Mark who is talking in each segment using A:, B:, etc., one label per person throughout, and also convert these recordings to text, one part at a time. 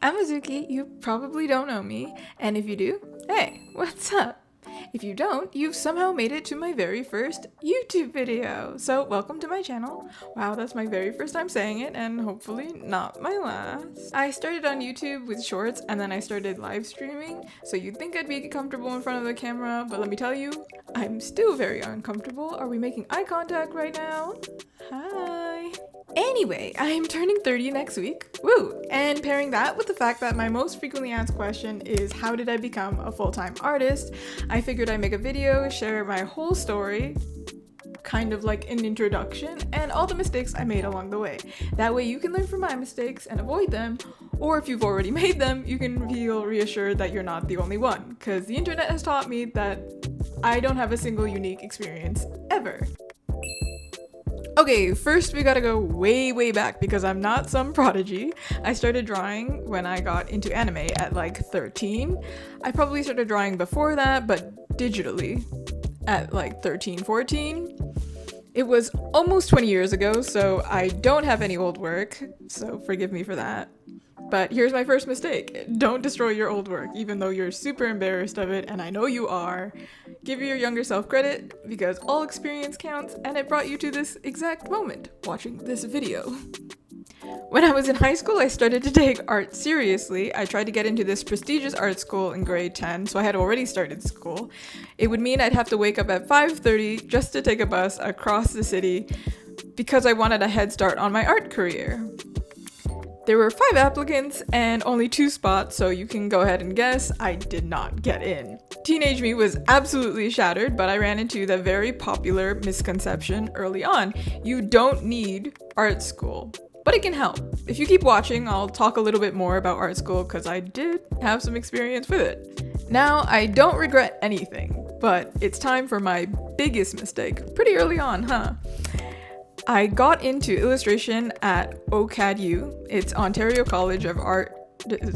A: I'm Azuki, you probably don't know me, and if you do, hey, what's up? If you don't, you've somehow made it to my very first YouTube video. So welcome to my channel. Wow, that's my very first time saying it, and hopefully not my last. I started on YouTube with shorts, and then I started live streaming, so you'd think I'd be comfortable in front of the camera, but let me tell you, I'm still very uncomfortable. Are we making eye contact right now? Hi. Anyway, I'm turning 30 next week. Woo! And pairing that with the fact that my most frequently asked question is how did I become a full-time artist, I figured I'd make a video, share my whole story, kind of like an introduction, and all the mistakes I made along the way. That way you can learn from my mistakes and avoid them, or if you've already made them, you can feel reassured that you're not the only one, because the internet has taught me that I don't have a single unique experience ever. Okay, first we gotta go way back because I'm not some prodigy. I started drawing when I got into anime at like 13. I probably started drawing before that, but digitally at like 13, 14. It was almost 20 years ago, so I don't have any old work, so forgive me for that. But here's my first mistake. Don't destroy your old work, even though you're super embarrassed of it, and I know you are. Give your younger self credit, because all experience counts, and it brought you to this exact moment, watching this video. When I was in high school, I started to take art seriously. I tried to get into this prestigious art school in grade 10, so I had already started school. It would mean I'd have to wake up at 5:30 just to take a bus across the city, because I wanted a head start on my art career. There were 5 applicants and only 2 spots, so you can go ahead and guess I did not get in. Teenage me was absolutely shattered, but I ran into the very popular misconception early on. You don't need art school, but it can help. If you keep watching, I'll talk a little bit more about art school because I did have some experience with it. Now, I don't regret anything, but it's time for my biggest mistake. Pretty early on, huh? I got into illustration at OCADU. It's Ontario College of Art and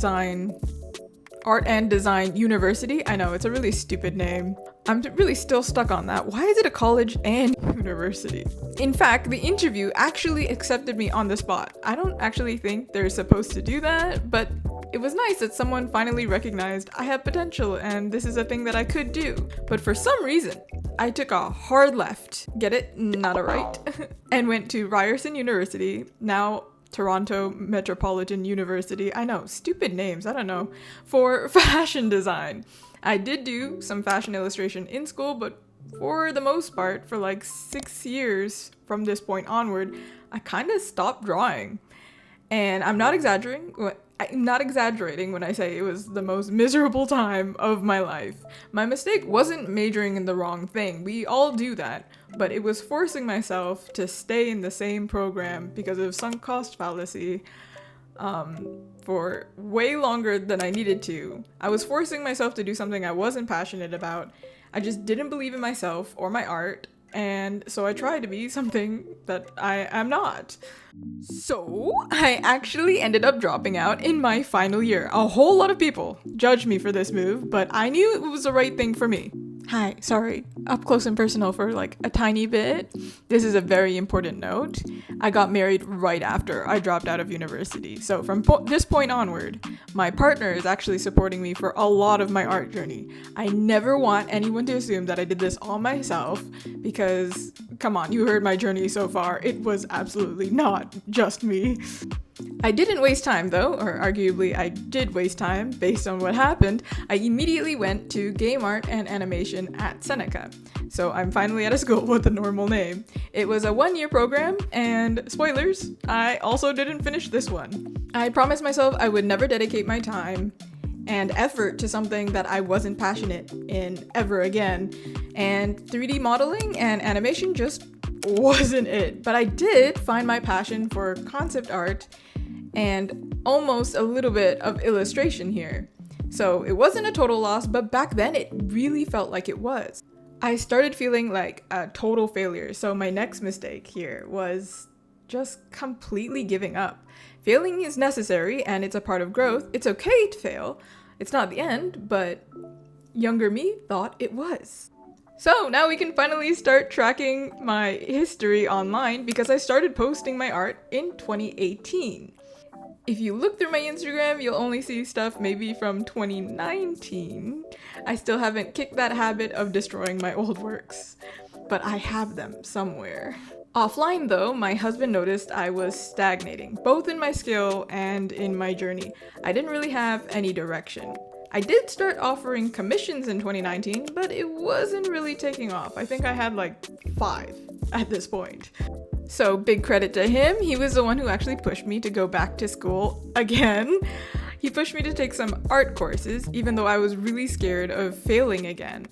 A: Design University. I know, it's a really stupid name. I'm really still stuck on that. Why is it a college and university? In fact, the interview actually accepted me on the spot. I don't actually think they're supposed to do that, but it was nice that someone finally recognized I have potential and this is a thing that I could do. But for some reason, I took a hard left, get it? Not a right, and went to Ryerson University, now Toronto Metropolitan University. I know, stupid names, I don't know, for fashion design. I did do some fashion illustration in school, but for the most part, for like 6 years from this point onward, I kind of stopped drawing. And I'm not exaggerating when I say it was the most miserable time of my life. My mistake wasn't majoring in the wrong thing. We all do that. But it was forcing myself to stay in the same program because of sunk cost fallacy for way longer than I needed to. I was forcing myself to do something I wasn't passionate about. I just didn't believe in myself or my art. And so I tried to be something that I am not. So I actually ended up dropping out in my final year. A whole lot of people judged me for this move, but I knew it was the right thing for me. Hi, sorry, up close and personal for like a tiny bit. This is a very important note. I got married right after I dropped out of university. So from this point onward, my partner is actually supporting me for a lot of my art journey. I never want anyone to assume that I did this all myself because, come on, you heard my journey so far. It was absolutely not just me. I didn't waste time though, or arguably I did waste time based on what happened. I immediately went to game art and animation at Seneca. So I'm finally at a school with a normal name. It was a 1-year program, and spoilers, I also didn't finish this one. I promised myself I would never dedicate my time and effort to something that I wasn't passionate in ever again. And 3D modeling and animation just wasn't it. But I did find my passion for concept art and almost a little bit of illustration here. So it wasn't a total loss, but back then it really felt like it was. I started feeling like a total failure, so my next mistake here was just completely giving up. Failing is necessary and it's a part of growth. It's okay to fail. It's not the end, but younger me thought it was. So now we can finally start tracking my history online because I started posting my art in 2018. If you look through my Instagram, you'll only see stuff maybe from 2019. I still haven't kicked that habit of destroying my old works, but I have them somewhere. Offline though, my husband noticed I was stagnating, both in my skill and in my journey. I didn't really have any direction. I did start offering commissions in 2019, but it wasn't really taking off. I think I had like 5 at this point. So big credit to him. He was the one who actually pushed me to go back to school again. He pushed me to take some art courses, even though I was really scared of failing again.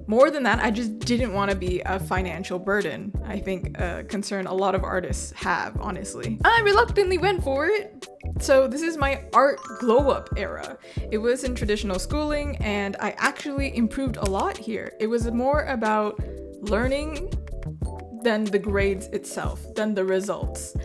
A: More than that, I just didn't want to be a financial burden. I think a concern a lot of artists have, honestly. I reluctantly went for it. So this is my art glow-up era. It was in traditional schooling, and I actually improved a lot here. It was more about learning than the grades itself, than the results.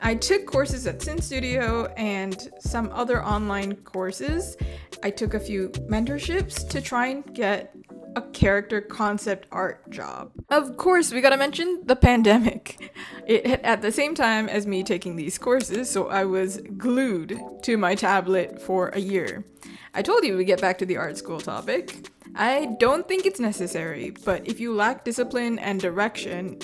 A: I took courses at Sin Studio and some other online courses. I took a few mentorships to try and get a character concept art job. Of course, we gotta mention the pandemic. It hit at the same time as me taking these courses, so I was glued to my tablet for a year. I told you we'd get back to the art school topic. I don't think it's necessary, but if you lack discipline and direction,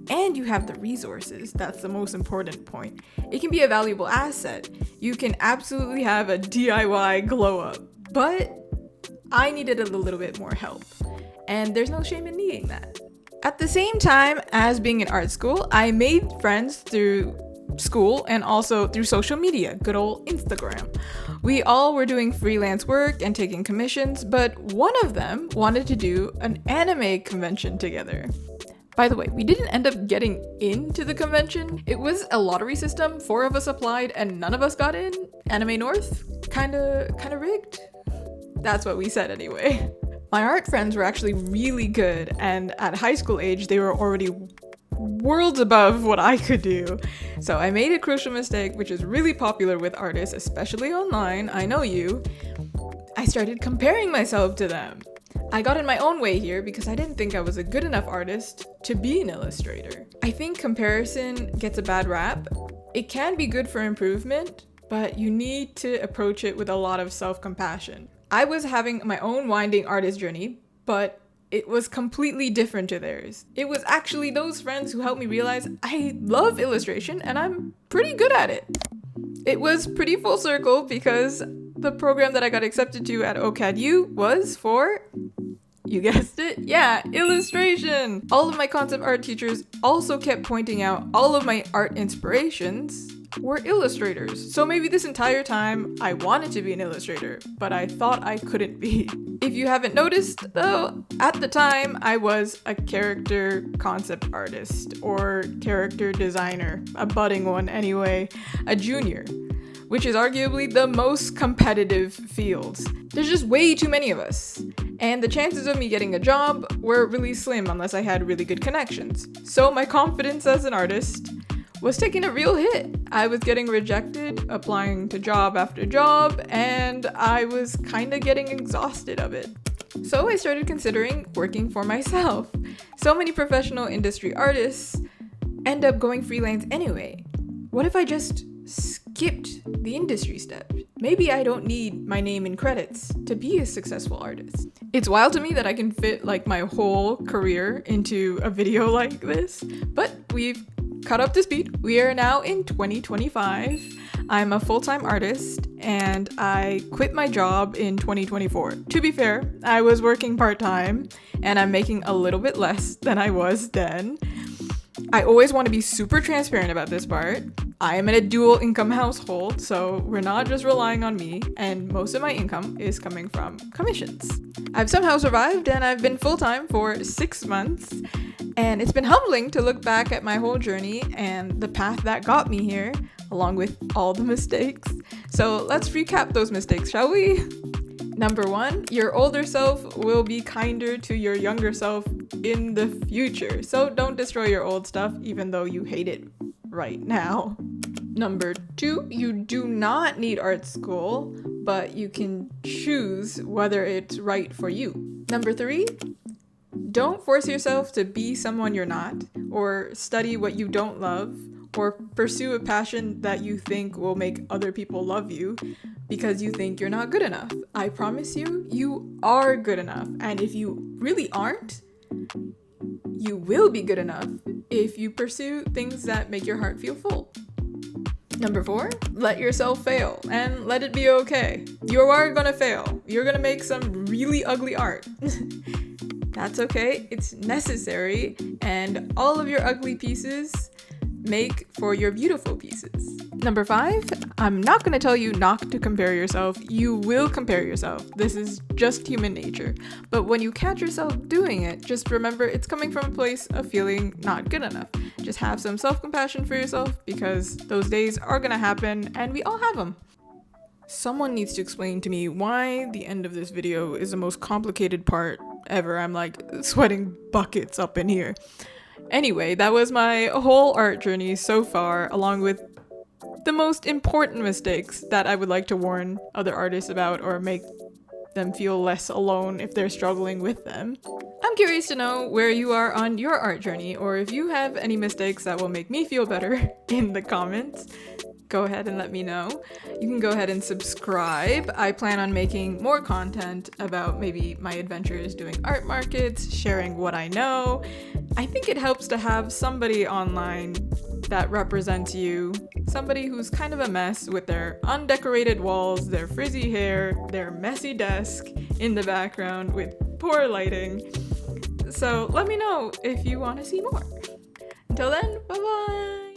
A: and you have the resources, that's the most important point, it can be a valuable asset. You can absolutely have a DIY glow up, but I needed a little bit more help, and there's no shame in needing that. At the same time as being in art school, I made friends through school and also through social media, good old Instagram. We all were doing freelance work and taking commissions, but one of them wanted to do an anime convention together. By the way, we didn't end up getting into the convention. It was a lottery system, 4 of us applied and none of us got in. Anime North? Kinda rigged? That's what we said anyway. My art friends were actually really good, and at high school age, they were already worlds above what I could do. So I made a crucial mistake, which is really popular with artists, especially online. I know you. I started comparing myself to them. I got in my own way here because I didn't think I was a good enough artist to be an illustrator. I think comparison gets a bad rap. It can be good for improvement, but you need to approach it with a lot of self-compassion. I was having my own winding artist journey, but it was completely different to theirs. It was actually those friends who helped me realize I love illustration and I'm pretty good at it. It was pretty full circle because the program that I got accepted to at OCADU was for, you guessed it, yeah, illustration. All of my concept art teachers also kept pointing out all of my art inspirations were illustrators. So maybe this entire time I wanted to be an illustrator, but I thought I couldn't be. If you haven't noticed though, at the time I was a character concept artist or character designer, a budding one anyway, a junior, which is arguably the most competitive field. There's just way too many of us, and the chances of me getting a job were really slim unless I had really good connections. So my confidence as an artist was taking a real hit. I was getting rejected, applying to job after job, and I was kind of getting exhausted of it. So I started considering working for myself. So many professional industry artists end up going freelance anyway. What if I just skipped the industry step? Maybe I don't need my name in credits to be a successful artist. It's wild to me that I can fit like my whole career into a video like this, but we've caught up to speed. We are now in 2025. I'm a full-time artist and I quit my job in 2024. To be fair, I was working part-time and I'm making a little bit less than I was then. I always want to be super transparent about this part. I am in a dual income household, so we're not just relying on me, and most of my income is coming from commissions. I've somehow survived and I've been full-time for 6 months, and it's been humbling to look back at my whole journey and the path that got me here, along with all the mistakes. So let's recap those mistakes, shall we? Number 1, your older self will be kinder to your younger self in the future. So don't destroy your old stuff even though you hate it right now. Number 2, you do not need art school, but you can choose whether it's right for you. Number 3, don't force yourself to be someone you're not, or study what you don't love, or pursue a passion that you think will make other people love you because you think you're not good enough. I promise you, you are good enough. And if you really aren't, you will be good enough if you pursue things that make your heart feel full. Number 4, let yourself fail and let it be okay. You are gonna fail. You're gonna make some really ugly art. That's okay. It's necessary, and all of your ugly pieces make for your beautiful pieces. Number 5, I'm not going to tell you not to compare yourself. You will compare yourself. This is just human nature. But when you catch yourself doing it, just remember it's coming from a place of feeling not good enough. Just have some self-compassion for yourself, because those days are going to happen and we all have them. Someone needs to explain to me why the end of this video is the most complicated part ever. I'm like sweating buckets up in here. Anyway, that was my whole art journey so far, along with the most important mistakes that I would like to warn other artists about or make them feel less alone if they're struggling with them. I'm curious to know where you are on your art journey, or if you have any mistakes that will make me feel better in the comments. Go ahead and let me know. You can go ahead and subscribe. I plan on making more content about maybe my adventures doing art markets, sharing what I know. I think it helps to have somebody online that represents you, somebody who's kind of a mess with their undecorated walls, their frizzy hair, their messy desk in the background with poor lighting. So let me know if you want to see more. Until then, bye-bye!